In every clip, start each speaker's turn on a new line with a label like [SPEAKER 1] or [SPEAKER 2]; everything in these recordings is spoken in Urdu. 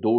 [SPEAKER 1] 2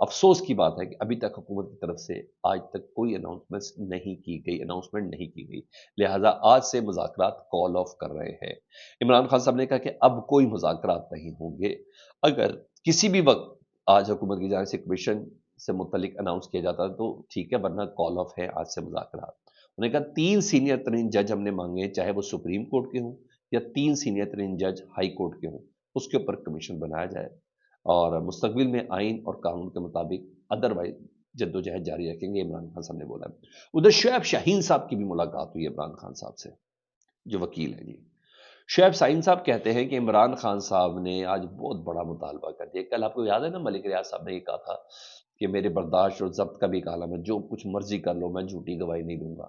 [SPEAKER 1] افسوس کی بات ہے کہ ابھی تک حکومت کی طرف سے آج تک کوئی اناؤنسمنٹ نہیں کی گئی، لہذا آج سے مذاکرات کال آف کر رہے ہیں۔ عمران خان صاحب نے کہا کہ اب کوئی مذاکرات نہیں ہوں گے، اگر کسی بھی وقت آج حکومت کی جانب سے کمیشن سے متعلق اناؤنس کیا جاتا ہے تو ٹھیک ہے، ورنہ کال آف ہے آج سے مذاکرات۔ انہوں نے کہا 3 سینئر ترین جج ہم نے مانگے، چاہے وہ سپریم کورٹ کے ہوں یا 3 سینئر ترین جج ہائی کورٹ کے ہوں، اس کے اوپر کمیشن بنایا جائے اور مستقبل میں آئین اور قانون کے مطابق ادروائز جدوجہد جاری رکھیں گے، عمران خان صاحب نے بولا۔ ادھر شعیب شاہین صاحب کی بھی ملاقات ہوئی عمران خان صاحب سے، جو وکیل ہیں جی۔ شعیب شاہین صاحب کہتے ہیں کہ عمران خان صاحب نے آج بہت بڑا مطالبہ کر دیا۔ کل آپ کو یاد ہے نا ملک ریاض صاحب نے یہ کہا تھا کہ میرے برداشت اور ضبط کا بھی ایک عالم ہے، جو کچھ مرضی کر لو میں جھوٹی گواہی نہیں دوں گا،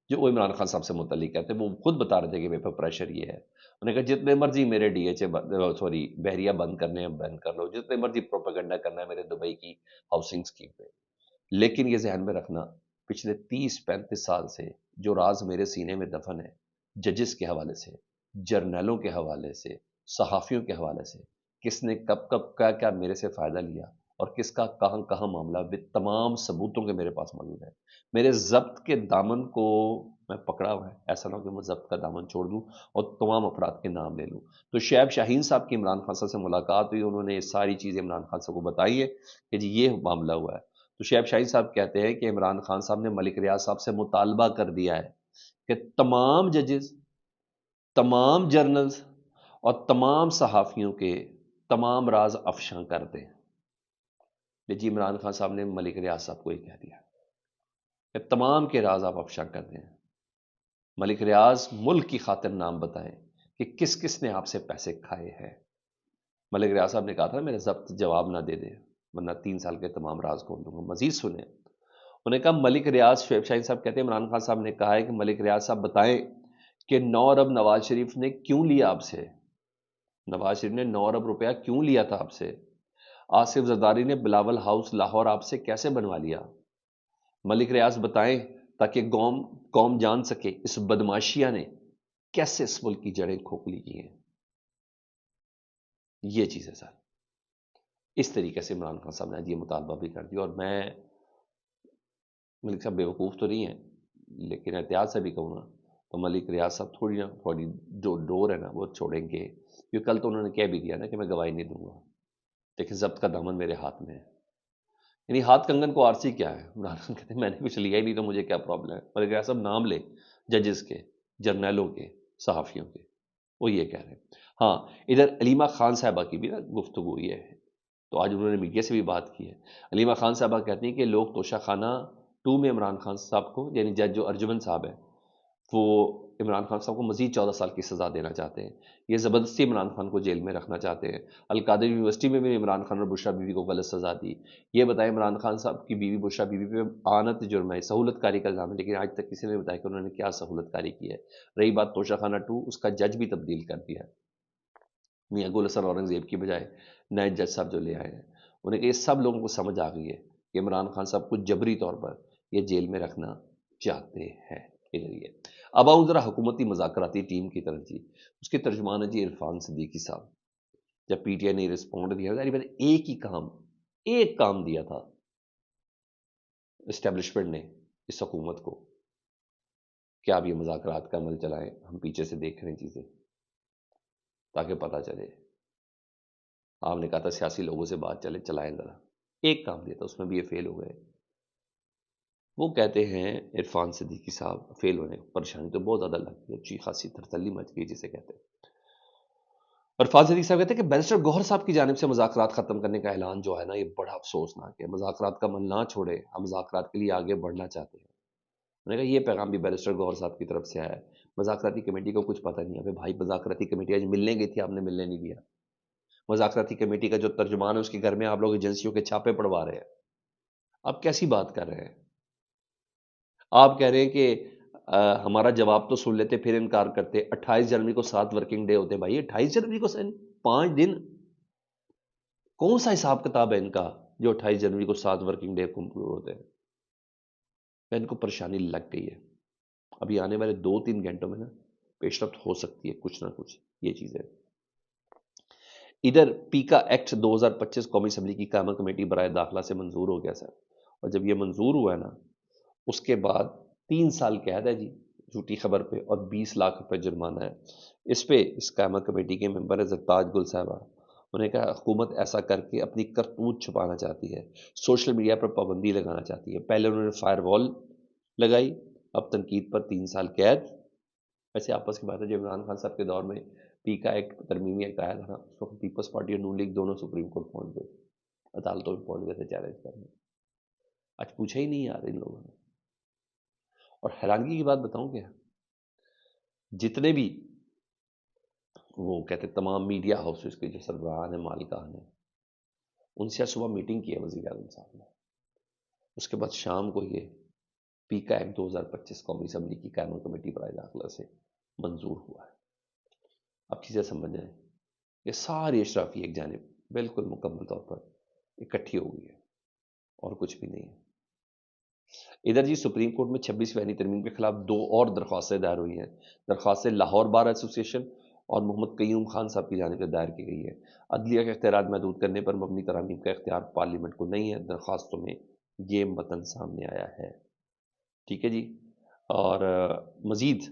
[SPEAKER 1] جو وہ عمران خان صاحب سے متعلق کہتے ہیں۔ وہ خود بتا رہے تھے کہ میرے پر پریشر یہ ہے، انہوں نے کہا جتنے مرضی میرے ڈی ایچ اے بحریہ بند کرنے ہیں بند کر لو، جتنے مرضی پروپیگنڈا کرنا ہے میرے دبئی کی ہاؤسنگ اسکیم پہ، لیکن یہ ذہن میں رکھنا پچھلے 30-35 سال سے جو راز میرے سینے میں دفن ہے، ججز کے حوالے سے، جرنیلوں کے حوالے سے، صحافیوں کے حوالے سے، کس نے کب کب کیا کیا میرے سے فائدہ لیا اور کس کا کہاں کہاں معاملہ، وہ تمام ثبوتوں کے میرے پاس موجود ہے۔ میرے ضبط کے دامن کو میں پکڑا ہوا ہے، ایسا نہ ہو کہ میں ضبط کا دامن چھوڑ دوں اور تمام افراد کے نام لے لوں۔ تو شعیب شاہین صاحب کی عمران خان صاحب سے ملاقات ہوئی، انہوں نے یہ ساری چیزیں عمران خان صاحب کو بتائی ہے کہ جی یہ معاملہ ہوا ہے۔ تو شعیب شاہین صاحب کہتے ہیں کہ عمران خان صاحب نے ملک ریاض صاحب سے مطالبہ کر دیا ہے کہ تمام ججز، تمام جرنلز اور تمام صحافیوں کے تمام راز افشاں کر دیں۔ جی عمران خان صاحب نے ملک ریاض صاحب کو یہ کہہ دیا کہ تمام کے راز آپ افشاں کر دیں۔ ملک ریاض ملک کی خاطر نام بتائیں کہ کس کس نے آپ سے پیسے کھائے ہیں۔ ملک ریاض صاحب نے کہا تھا میرے ضبط جواب نہ دے دے ورنہ 3 سال کے تمام راز کھول دوں گا۔ مزید سنیں، انہوں نے کہا ملک ریاض، شعیب شاہین صاحب کہتے ہیں عمران خان صاحب نے کہا ہے کہ ملک ریاض صاحب بتائیں کہ 9 ارب نواز شریف نے کیوں لیا آپ سے، نواز شریف نے 9 ارب روپیہ کیوں لیا تھا آپ سے، آصف زرداری نے بلاول ہاؤس لاہور آپ سے کیسے بنوا لیا۔ ملک ریاض بتائیں تاکہ قوم جان سکے اس بدماشیہ نے کیسے اس ملک کی جڑیں کھوکھلی کی ہیں۔ یہ چیز ہے سر، اس طریقے سے عمران خان صاحب نے یہ مطالبہ بھی کر دیا۔ اور میں ملک صاحب بیوقوف تو نہیں ہیں لیکن احتیاط سے بھی کہوں نا تو ملک ریاض صاحب تھوڑی جو ڈور ہے نا وہ چھوڑیں گے، کیونکہ کل تو انہوں نے کہہ بھی دیا نا کہ میں گواہی نہیں دوں گا، لیکن ضبط کا دامن میرے ہاتھ میں ہے۔ یعنی ہاتھ کنگن کو آرسی کیا ہے، عمران خان کہتے ہیں میں نے کچھ لیا ہی نہیں تو مجھے کیا پرابلم ہے۔ ملک ریاض صاحب نام لے ججز کے، جرنیلوں کے، صحافیوں کے، وہ یہ کہہ رہے ہیں۔ ہاں ادھر علیمہ خان صاحبہ کی بھی نا گفتگو ہوئی ہے، تو آج انہوں نے میڈیا سے بھی بات کی ہے۔ علیمہ خان صاحبہ کہتی ہیں کہ لوگ توشہ خانہ 2 میں عمران خان صاحب کو، یعنی جج جو ارجمن صاحب ہے، وہ عمران خان صاحب کو مزید 14 سال کی سزا دینا چاہتے ہیں، یہ زبردستی عمران خان کو جیل میں رکھنا چاہتے ہیں۔ القادر یونیورسٹی میں بھی عمران خان اور بشرا بیوی کو غلط سزا دی۔ یہ بتائیں عمران خان صاحب کی بیوی بشرا بیوی پہ آنت جرم ہے، سہولت کاری کا الزام ہے، لیکن آج تک کسی نے بتایا کہ انہوں نے کیا سہولت کاری کی ہے۔ رہی بات توشہ خانہ 2، اس کا جج بھی تبدیل کر دیا ہے، میاں گل حسن اورنگزیب کی بجائے نئے جج صاحب جو لے آئے ہیں۔ انہیں کہ یہ سب لوگوں کو سمجھ آ گئی ہے کہ عمران خان صاحب کو جبری طور پر یہ جیل میں رکھنا چاہتے ہیں۔ ادھر یہ اب آؤں ذرا حکومتی مذاکراتی ٹیم کی طرف جی، اس کے ترجمان ہے جی عرفان صدیقی صاحب۔ جب پی ٹی آئی نے رسپونڈ دیا، ایک کام دیا تھا اسٹیبلشمنٹ نے اس حکومت کو کہ آپ یہ مذاکرات کا عمل چلائیں، ہم پیچھے سے دیکھ رہے ہیں چیزیں تاکہ پتہ چلے۔ آپ نے کہا تھا سیاسی لوگوں سے بات چلائیں ذرا، ایک کام دیا تھا اس میں بھی یہ فیل ہو گئے۔ وہ کہتے ہیں عرفان صدیقی صاحب فیل ہونے پریشانی تو بہت زیادہ لگتی ہے، اچھی خاصی تھرتھلی مچ گئی جسے کہتے ہیں۔ عرفان صدیقی صاحب کہتے ہیں کہ بیرسٹر گوہر صاحب کی جانب سے مذاکرات ختم کرنے کا اعلان جو ہے نا یہ بڑا افسوسناک ہے، مذاکرات کا عمل نہ چھوڑے، ہم مذاکرات کے لیے آگے بڑھنا چاہتے ہیں۔ میں نے کہا یہ پیغام بھی بیرسٹر گوہر صاحب کی طرف سے آیا ہے، مذاکراتی کمیٹی کو کچھ پتہ نہیں ہے۔ بھائی مذاکراتی کمیٹی آج ملنے گئی تھی، آپ نے ملنے نہیں دیا۔ مذاکراتی کمیٹی کا جو ترجمان ہے اس کے گھر میں آپ لوگ ایجنسیوں کے چھاپے پڑوا رہے ہیں، آپ کیسی بات کر رہے ہیں؟ آپ کہہ رہے ہیں کہ ہمارا جواب تو سن لیتے پھر انکار کرتے۔ 28 جنوری کو 7 ورکنگ ڈے ہوتے ہیں، بھائی 28 جنوری کو 5 دن، کون سا حساب کتاب ہے ان کا جو 28 جنوری کو 7 ورکنگ ڈے ہوتے ہیں؟ ان کو پریشانی لگ گئی ہے، ابھی آنے والے 2-3 گھنٹوں میں نا پیش رفت ہو سکتی ہے کچھ نہ کچھ، یہ چیز ہے۔ ادھر پیکا ایکٹ 2025 قومی اسمبلی کی قائمہ کمیٹی برائے داخلہ سے منظور ہو گیا سر، اور جب یہ منظور ہوا ہے نا، اس کے بعد 3 سال قید ہے جی جھوٹی خبر پہ، اور 20 لاکھ روپے جرمانہ ہے اس پہ۔ اس قائمہ کمیٹی کے ممبر ہے زرتاج گل صاحبہ، انہوں نے کہا حکومت ایسا کر کے اپنی کرتوت چھپانا چاہتی ہے، سوشل میڈیا پر پابندی لگانا چاہتی ہے۔ پہلے انہوں نے فائر وال لگائی، اب تنقید پر 3 سال قید۔ ویسے آپس کی بات ہے، جب عمران خان صاحب کے دور میں پی کا ایک ترمیمی ایکٹ آیا تھا نا، اس وقت پیپلز پارٹی اور نون لیگ دونوں سپریم کورٹ پہنچ گئے تھے، عدالتوں میں پہنچ گئے تھے چیلنج کرنے۔ آج پوچھا ہی نہیں یار ان لوگوں نے۔ اور حیرانگی کی بات بتاؤں کیا، جتنے بھی وہ کہتے تمام میڈیا ہاؤسز کے جو سربراہان ہیں، مالکان ہیں، ان سے صبح میٹنگ کی ہے وزیر اعظم صاحب نے، اس کے بعد شام کو یہ پی کا ایکٹ 2025 قومی اسمبلی کی قائمہ کمیٹی برائے داخلہ سے منظور ہوا ہے۔ اب چیزیں سمجھ جائیں، یہ ساری اشرافی ایک جانب بالکل مکمل طور پر اکٹھی ہو گئی ہے، اور کچھ بھی نہیں ہے۔ ادھر جی سپریم کورٹ میں 26ویں آئینی ترمیم کے خلاف 2 اور درخواستیں دائر ہوئی ہیں۔ درخواستیں لاہور بار ایسوسی ایشن اور محمد قیوم خان صاحب کی جانب سے دائر کی گئی ہے۔ عدلیہ کے اختیارات محدود کرنے پر مبنی ترامیم کا اختیار پارلیمنٹ کو نہیں ہے، درخواستوں میں یہ متن سامنے آیا ہے۔ ٹھیک ہے جی۔ اور مزید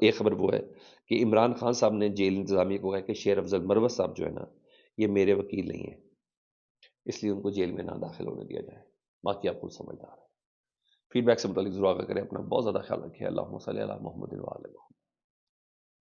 [SPEAKER 1] ایک خبر وہ ہے کہ عمران خان صاحب نے جیل انتظامیہ کو کہا کہ شیر افضل مروت صاحب جو ہے نا، یہ میرے وکیل نہیں ہیں، اس لیے ان کو جیل میں نہ داخل ہونے دیا جائے۔ باقی آپ خود سمجھدار ہیں۔ فیڈ بیک سے متعلق ضرور آگاہ کریں، اپنا بہت زیادہ خیال رکھیں۔ اللہم صلی علی محمد و علی محمد۔